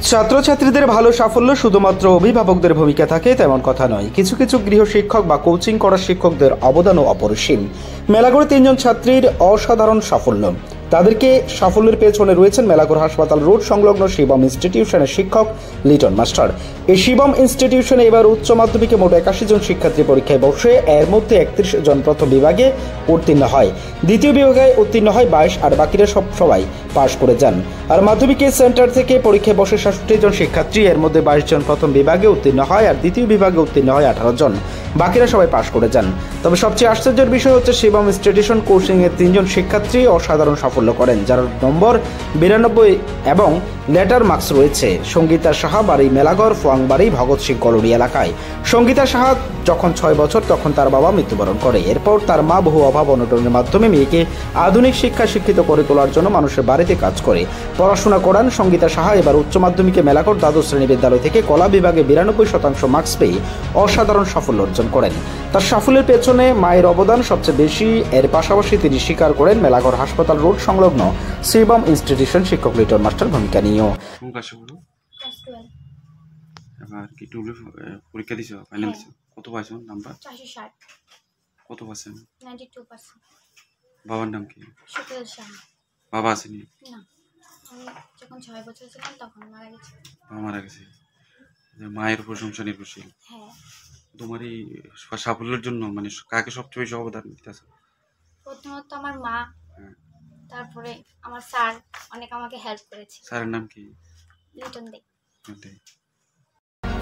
ছাত্রছাত্রীদের ভালো সাফল্য শুধুমাত্র অভিভাবকদের ভূমিকা থাকে তেমন কথা নয়। কিছু কিছু গৃহ শিক্ষক বা কোচিং করা শিক্ষকদের অবদানও অপরিসীম। মেলাগড়ে ৩ জন ছাত্রীর অসাধারণ সাফল্য। তাদেরকে সাফল্যের পেছনে রয়েছেন মেলাগড় হাসপাতাল রোড সংলগ্ন শিবম ইনস্টিটিউশনের শিক্ষক লিটন মাস্টার। এই শিবম ইনস্টিটিউশনে এবার উচ্চ মাধ্যমিকে মোট ৮১ জন শিক্ষার্থী পরীক্ষায় বসে এর মধ্যে ৩১ জন প্রথম বিভাগে উত্তীর্ণ হয়, দ্বিতীয় বিভাগে উত্তীর্ণ হয় ২২, আর বাকিরা সবাই পাশ করে যান। আর মাধ্যমিকের সেন্টার থেকে পরীক্ষায় বসে ৬৭ জন শিক্ষার্থী, এর মধ্যে ২২ জন প্রথম বিভাগে উত্তীর্ণ হয় আর দ্বিতীয় বিভাগে উত্তীর্ণ হয় ১৮ জন, বাকিরা সবাই পাশ করে যান। তবে সবচেয়ে আশ্চর্যের বিষয় হচ্ছে শিবম ইনস্টিটিউশন কোচিংয়ের ৩ জন শিক্ষার্থী অসাধারণ সাফল্য করেন, যার নম্বর ৯২ এবং লেটার মার্কস রয়েছে। সঙ্গীতা সাহা বাড়ি মেলাগড় ফোয়াংবাড়ি ভগৎ সিং কলোনি এলাকায়। সঙ্গীতা সাহা যখন ৬ বছর তখন তার বাবা মৃত্যুবরণ করে। এরপর তার মা বহু অভাব অনটনের মাধ্যমে মেয়েকে আধুনিক শিক্ষায় শিক্ষিত করে তোলার জন্য মানুষের বাড়িতে কাজ করে পড়াশোনা করান সঙ্গীতা সাহা। এবার উচ্চ মাধ্যমিকে মেলাগড় দ্বাদশ শ্রেণী বিদ্যালয় থেকে কলা বিভাগে ৯২% মার্কস পেয়ে অসাধারণ সাফল্য অর্জন করেন। তার সাফল্যের পেছনে মায়ের অবদান সবচেয়ে বেশি। এর পাশাপাশি তিনি স্বীকার করেন মেলাগড় হাসপাতাল রোড সংলগ্ন শিবম ইনস্টিটিউশন শিক্ষক লিটন মাস্টার ভূমিকা নিয়েও। পরীক্ষা দিছো, ফাইনাল দিছো, কত পাইছো নাম্বার? ৪৬০। কত পার্সেন্ট? 92%। বাবার নাম কি? সুখেল শাহ। বাবা আসেনি? না, আমি যখন ৬ বছর ছিলাম তখন মারা গেছে। বাবা মারা গেছে। মায়ের প্রশংসা নির্ভরশীল। হ্যাঁ। তোমার এই সাফল্যের জন্য মানে কাকে সবচেয়ে বেশি অবদান দিতেছে? প্রথমত আমার মা, তারপরে আমার স্যার অনেক আমাকে হেল্প করেছে। স্যারের নাম কি? লিটন দে।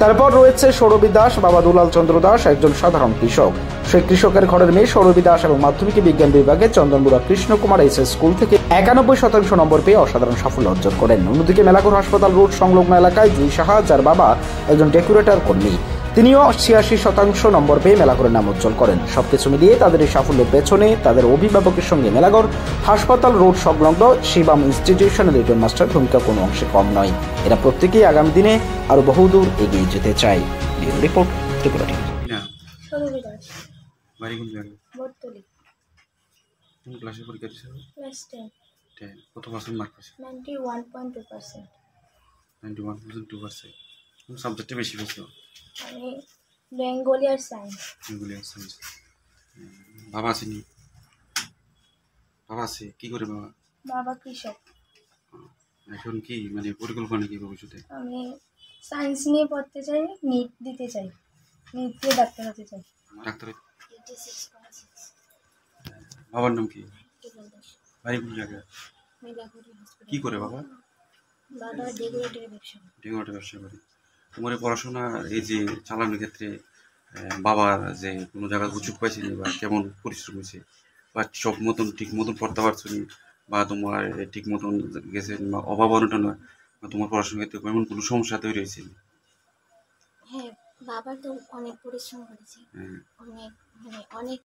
তারপর রয়েছে সৌরভী দাস, বাবা দুলাল চন্দ্র দাস একজন সাধারণ কৃষক। সেই কৃষকের ঘরের মেয়ে সৌরভী দাস এবং মাধ্যমিক বিজ্ঞান বিভাগে চন্দনপুরা কৃষ্ণকুমার এসএস স্কুল থেকে ৯১% নম্বর পেয়ে অসাধারণ সাফল্য অর্জন করেন। অন্যদিকে মেলাগড় হাসপাতাল রোড সংলগ্ন এলাকায় জুই সাহা, যার বাবা একজন ডেকোরেটর কর্মী, তিনিও ৮৬% নম্বর পেয়ে মেলাগড়ের নাম উজ্জ্বল করেন। সবকিছু মিলিয়ে তাদের এই সাফল্যের পেছনে তাদের অভিভাবকের সঙ্গে মেলাগড় হাসপাতাল রোড সংলগ্ন শিবম ইনস্টিটিউশনের লিটন মাস্টার ভূমিকা কোনো অংশে কম নয়। এরা প্রত্যেকেই আগামী দিনে আরো বহুদূর এগিয়ে যেতে চায়। Bureau report, Tripura TV. Sourabhi Das, বাড়ি কোন জায়গায়? বটতলী। কোন ক্লাসে পরীক্ষা দিছো? ক্লাস 10। কত পার্সেন্ট মার্ক পাইছো? 91.2%। 91.2%। কোন সাবজেক্টে বেশি পেয়েছো? আমি বেঙ্গলি আর সায়েন্স। বেঙ্গলি আর সায়েন্স। বাবা আসেনি? বাবা আছে, কি করে বাবা? বাবা কৃষক। এখন কি মানে পরিকল্পনা কি ভবিষ্যতে? আমি সায়েন্স নিয়ে পড়তে চাই, নিট দিতে চাই, নিট দিয়ে ডাক্তার হতে চাই। ডাক্তার? বাবার নাম কি? বাড়ি কোন জায়গায়? কি করে বাবা? বাবা ডেকোরেটরের ব্যবসা। ডেকোরেটর ব্যবসা করে। তোমার এই পড়াশোনা এই যে চালানোর ক্ষেত্রে বাবার যে কোনো জায়গায় সুযোগ পাইছিনি বা কেমন পরিশ্রম হয়েছে, বা ঠিক মতন পড়তে পারছো নি, বা তোমার ঠিক মতন গেছে বা অভাব অনটন, বা তোমার পড়াশোনার ক্ষেত্রে এমন কোনো সমস্যা তৈরি হয়েছে? হ্যাঁ, বাবা তো অনেক পরিশ্রম করেছে, অনেক মানে অনেক